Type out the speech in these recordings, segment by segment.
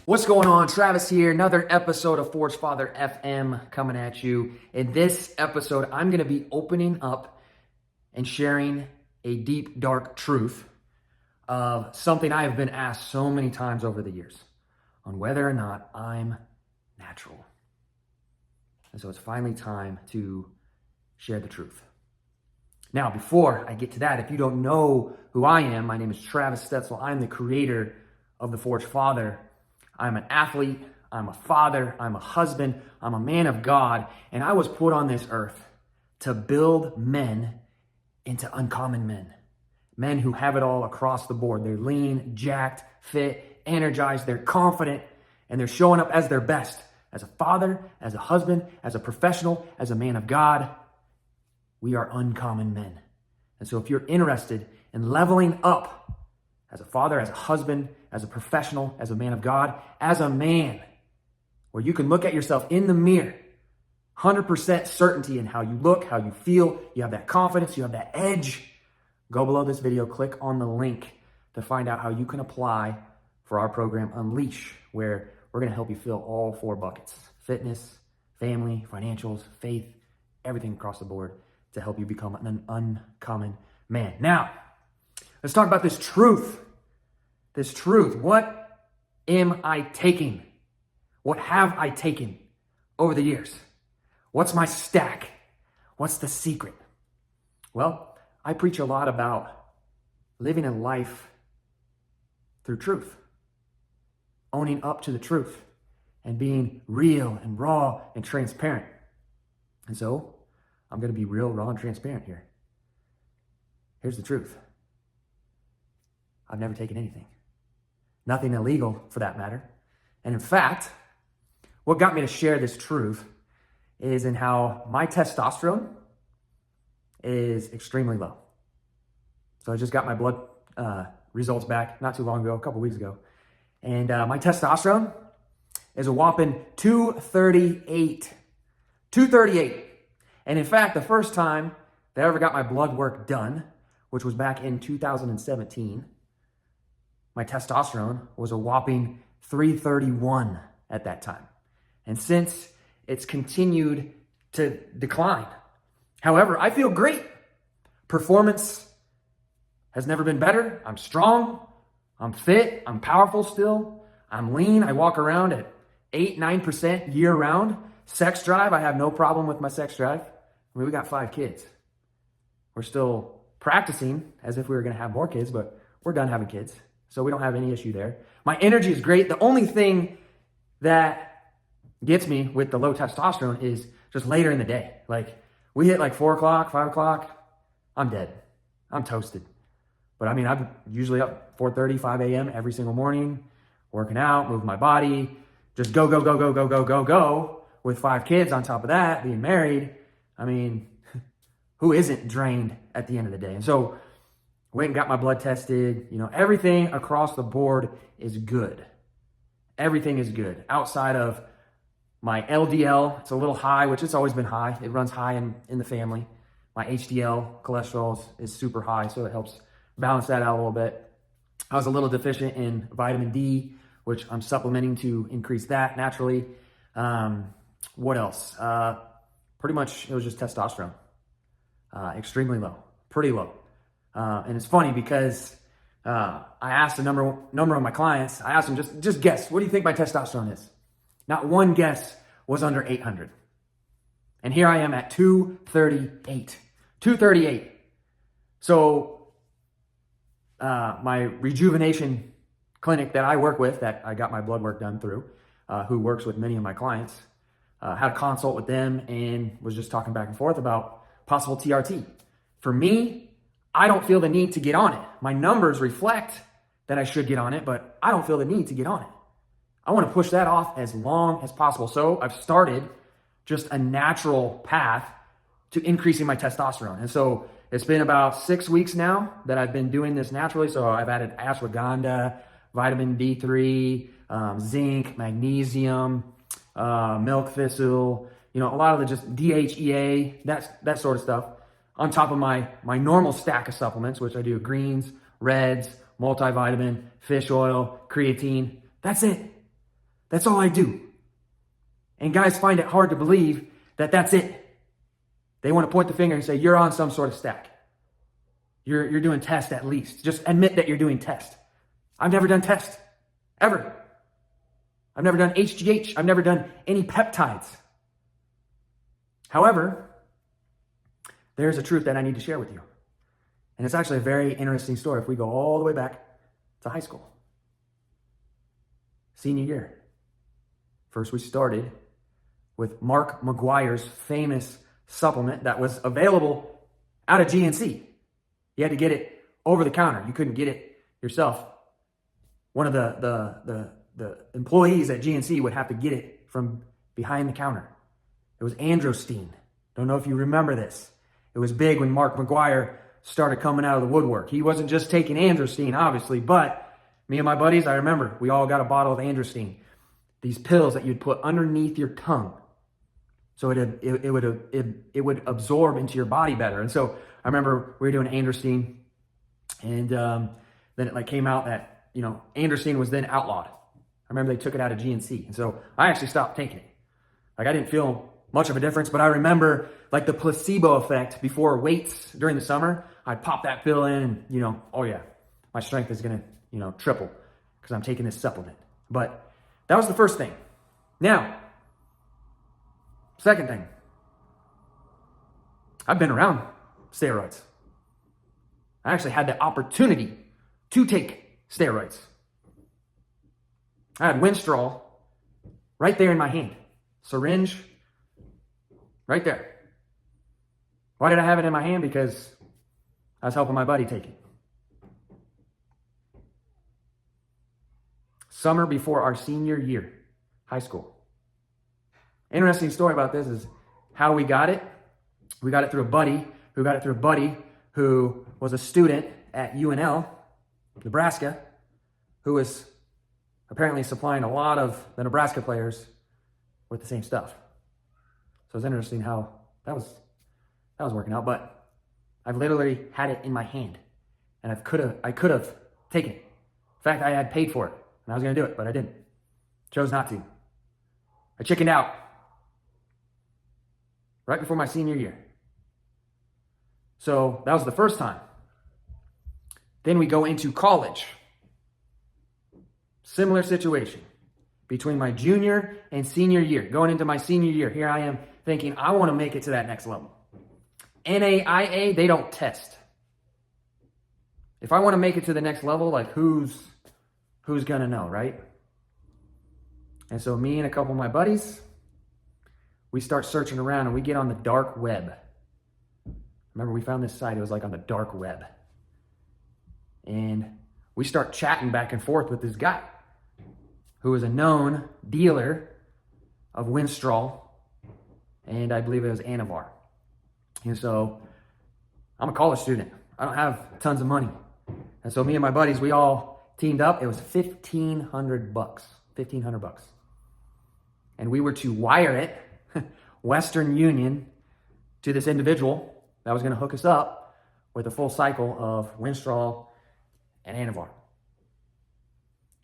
What's going on? Travis here. Another episode of Forge Father FM coming at you. In this episode, I'm going to be opening up and sharing a deep, dark truth of something I have been asked so many times over the years on whether or not I'm natural. And so it's finally time to share the truth. Now, before I get to that, if you don't know who I am, my name is Travis Stetzel. I'm the creator of the Forge Father. I'm an athlete, I'm a father, I'm a husband, I'm a man of God, and I was put on this earth to build men into uncommon men. Men who have it all across the board. They're lean, jacked, fit, energized, they're confident, and they're showing up as their best. As a father, as a husband, as a professional, as a man of God, we are uncommon men. And so if you're interested in leveling up as a father, as a husband, as a professional, as a man of God, as a man, where you can look at yourself in the mirror, 100% certainty in how you look, how you feel, you have that confidence, you have that edge, go below this video, click on the link to find out how you can apply for our program Unleash, where we're going to help you fill all four buckets: fitness, family, financials, faith, everything across the board to help you become an uncommon man. Now, let's talk about this truth. This truth. What am I taking? What have I taken over the years? What's my stack? What's the secret? Well, I preach a lot about living a life through truth, owning up to the truth, and being real and raw and transparent. And so I'm going to be real, raw, and transparent here. Here's the truth. I've never taken anything. Nothing illegal, for that matter. And in fact, what got me to share this truth is in how my testosterone is extremely low. So I just got my blood results back not too long ago, a couple weeks ago. And my testosterone is a whopping 238. 238. And in fact, the first time that I ever got my blood work done, which was back in 2017, my testosterone was a whopping 331 at that time. And since it's continued to decline. However, I feel great. Performance has never been better. I'm strong. I'm fit. I'm powerful still. I'm lean. I walk around at 8-9% year round. Sex drive, I have no problem with my sex drive. I mean, we got 5 kids. We're still practicing as if we were going to have more kids, but we're done having kids. So we don't have any issue there. My energy is great. The only thing that gets me with the low testosterone is just later in the day. Like we hit like 4 o'clock, 5 o'clock, I'm dead. I'm toasted. But I mean, I'm usually up 4:30, 5 a.m. every single morning, working out, moving my body, just go, go, go, go, go, go, go, go. With 5 kids on top of that, being married, I mean, who isn't drained at the end of the day? And so went and got my blood tested. You know, everything across the board is good. Everything is good. Outside of my LDL, it's a little high, which it's always been high. It runs high in the family. My HDL cholesterol is super high, so it helps balance that out a little bit. I was a little deficient in vitamin D, which I'm supplementing to increase that naturally. What else? Pretty much it was just testosterone. Extremely low, pretty low. And it's funny because I asked a number of my clients, I asked them, just guess, what do you think my testosterone is? Not one guess was under 800. And here I am at 238. 238. So my rejuvenation clinic that I work with, that I got my blood work done through, who works with many of my clients, had a consult with them and was just talking back and forth about possible TRT. For me, I don't feel the need to get on it. My numbers reflect that I should get on it, but I don't feel the need to get on it. I want to push that off as long as possible. So I've started just a natural path to increasing my testosterone. And so it's been about 6 weeks now that I've been doing this naturally. So I've added ashwagandha, vitamin D3, zinc, magnesium, milk thistle, you know, a lot of the just DHEA, that sort of stuff, on top of my normal stack of supplements, which I do greens, reds, multivitamin, fish oil, creatine. That's it. That's all I do. And guys find it hard to believe that that's it. They want to point the finger and say, you're on some sort of stack. You're doing test at least. Just admit that you're doing test. I've never done test, ever. I've never done HGH. I've never done any peptides. However, there's a truth that I need to share with you. And it's actually a very interesting story if we go all the way back to high school. Senior year. First, we started with Mark McGuire's famous supplement that was available out of GNC. You had to get it over the counter. You couldn't get it yourself. One of the employees at GNC would have to get it from behind the counter. It was Androstein. Don't know if you remember this. It was big when Mark McGuire started coming out of the woodwork. He wasn't just taking Androstein, obviously, but me and my buddies, I remember, we all got a bottle of Androstein. These pills that you'd put underneath your tongue. So it would absorb into your body better. And so I remember we were doing Androstein, and then it came out that, Androstein was then outlawed. I remember they took it out of GNC. And so I actually stopped taking it. I didn't feel much of a difference, but I remember the placebo effect before weights during the summer. I'd pop that pill in and, oh yeah, my strength is going to, triple because I'm taking this supplement. But that was the first thing. Now, second thing, I've been around steroids. I actually had the opportunity to take steroids. I had Winstrol right there in my hand. Syringe right there. Why did I have it in my hand? Because I was helping my buddy take it. Summer before our senior year, high school. Interesting story about this is how we got it. We got it through a buddy who was a student at UNL, Nebraska, who was apparently supplying a lot of the Nebraska players with the same stuff. So it's interesting how that was working out. But I've literally had it in my hand, and I could have taken it. In fact, I had paid for it, and I was going to do it, but I didn't. Chose not to. I chickened out right before my senior year. So that was the first time. Then we go into college. Similar situation between my junior and senior year. Going into my senior year, here I am thinking I want to make it to that next level. NAIA, they don't test. If I want to make it to the next level, who's going to know, right? And so me and a couple of my buddies, we start searching around and we get on the dark web. Remember, we found this site. It was on the dark web. And we start chatting back and forth with this guy who was a known dealer of Winstrol, and I believe it was Anavar. And so I'm a college student. I don't have tons of money. And so me and my buddies, we all teamed up. It was $1,500. And we were to wire it, Western Union, to this individual that was going to hook us up with a full cycle of Winstrol and Anavar.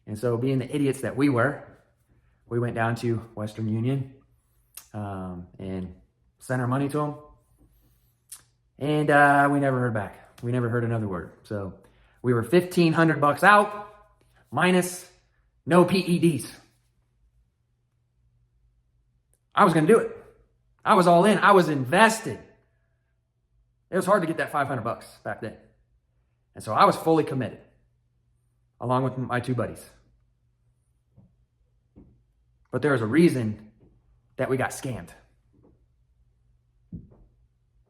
And so being the idiots that we were, we went down to Western Union and sent our money to them. And we never heard back. We never heard another word. So we were $1,500 out, minus no PEDs. I was going to do it. I was all in. I was invested. It was hard to get that $500 back then. And so I was fully committed, along with my two buddies. But there was a reason that we got scammed.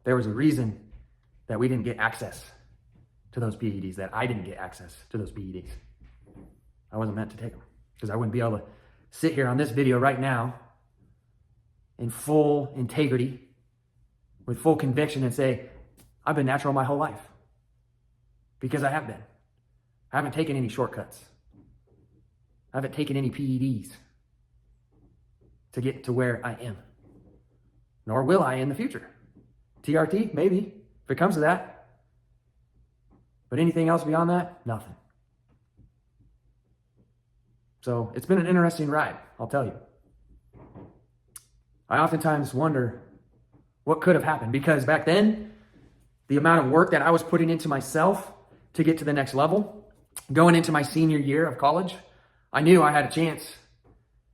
There was a reason that we didn't get access to those PEDs, that I didn't get access to those PEDs. I wasn't meant to take them, because I wouldn't be able to sit here on this video right now in full integrity, with full conviction, and say, I've been natural my whole life. Because I have been. I haven't taken any shortcuts. I haven't taken any PEDs to get to where I am. Nor will I in the future. TRT, maybe, if it comes to that. But anything else beyond that, nothing. So it's been an interesting ride, I'll tell you. I oftentimes wonder what could have happened, because back then, the amount of work that I was putting into myself to get to the next level, going into my senior year of college, I knew I had a chance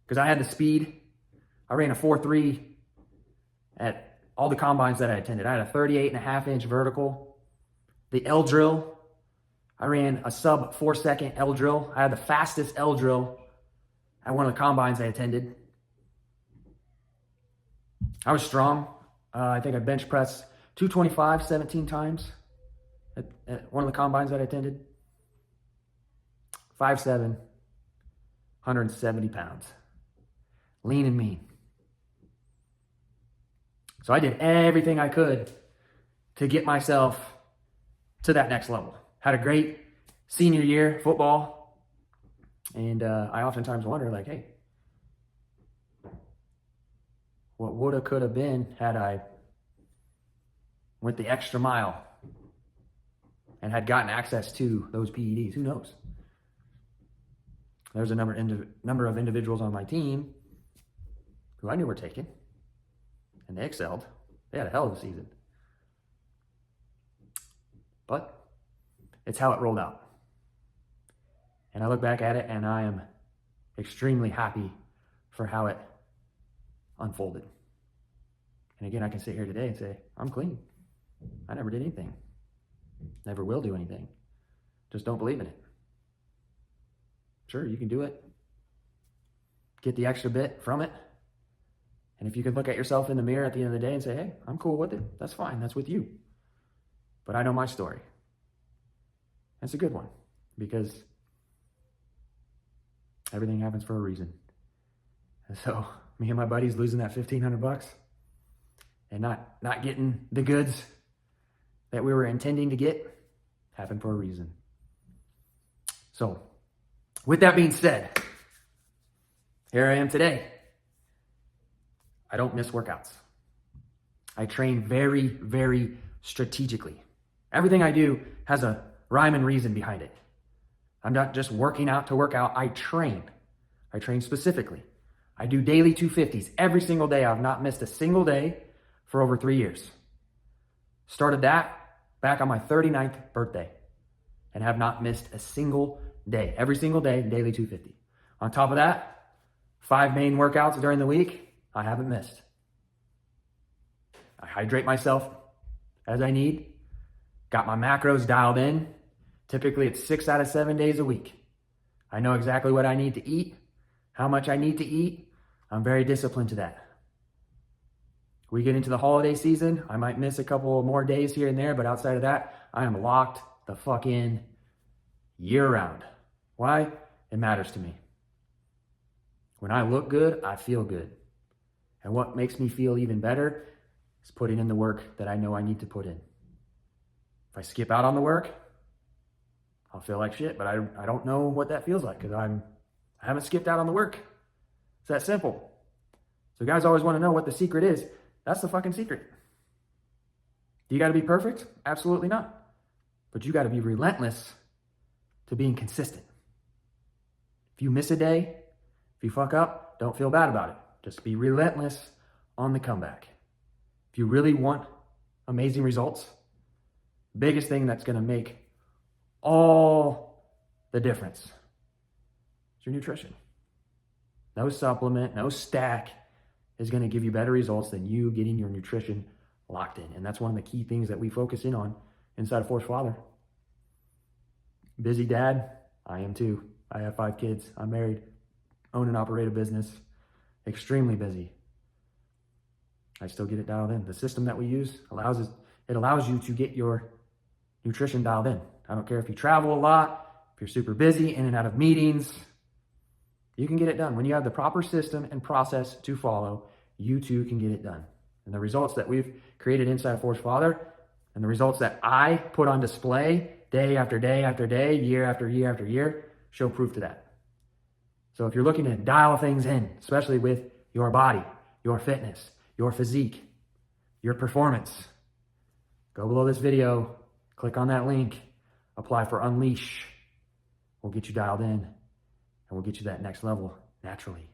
because I had the speed. I ran a 4.3 at all the combines that I attended. I had a 38.5-inch vertical. The L drill, I ran a sub 4-second L drill. I had the fastest L drill at one of the combines I attended. I was strong. I think I bench pressed 225 17 times at one of the combines that I attended. 5'7", 170 pounds. Lean and mean. So I did everything I could to get myself to that next level. Had a great senior year football. And I oftentimes wonder, like, hey, what woulda, coulda been had I went the extra mile and had gotten access to those PEDs? Who knows? There's a number of individuals on my team who I knew were taken, and they excelled. They had a hell of a season. But it's how it rolled out. And I look back at it and I am extremely happy for how it unfolded. And again, I can sit here today and say, I'm clean. I never did anything. Never will do anything. Just don't believe in it. Sure, you can do it. Get the extra bit from it. And if you can look at yourself in the mirror at the end of the day and say, hey, I'm cool with it, that's fine. That's with you. But I know my story. It's a good one, because everything happens for a reason. And so me and my buddies losing that $1,500 and not getting the goods that we were intending to get happened for a reason. So with that being said, here I am today. I don't miss workouts. I train very, very strategically. Everything I do has a rhyme and reason behind it. I'm not just working out to work out. I train. I train specifically. I do daily 250s every single day. I've not missed a single day for over 3 years. Started that back on my 39th birthday and have not missed a single day. Every single day, daily 250. On top of that, 5 main workouts during the week, I haven't missed. I hydrate myself as I need. Got my macros dialed in. Typically, it's 6 out of 7 days a week. I know exactly what I need to eat, how much I need to eat. I'm very disciplined to that. We get into the holiday season, I might miss a couple more days here and there, but outside of that, I am locked the fuck in year round. Why? It matters to me. When I look good, I feel good. And what makes me feel even better is putting in the work that I know I need to put in. If I skip out on the work, I'll feel like shit, but I don't know what that feels like because I haven't skipped out on the work. It's that simple. So guys always want to know what the secret is. That's the fucking secret. Do you got to be perfect? Absolutely not. But you got to be relentless to being consistent. If you miss a day, if you fuck up, don't feel bad about it. Just be relentless on the comeback. If you really want amazing results, biggest thing that's going to make all the difference is your nutrition. No supplement, no stack is going to give you better results than you getting your nutrition locked in. And that's one of the key things that we focus in on inside of Force Father. Busy dad, I am too. I have 5 kids. I'm married, own and operate a business, extremely busy. I still get it dialed in. The system that we use allows you to get your nutrition dialed in. I don't care if you travel a lot, if you're super busy, in and out of meetings, you can get it done. When you have the proper system and process to follow, you too can get it done. And the results that we've created inside Force Father and the results that I put on display day after day after day, year after year after year, show proof to that. So if you're looking to dial things in, especially with your body, your fitness, your physique, your performance, go below this video, click on that link, apply for Unleash. We'll get you dialed in, and we'll get you that next level naturally.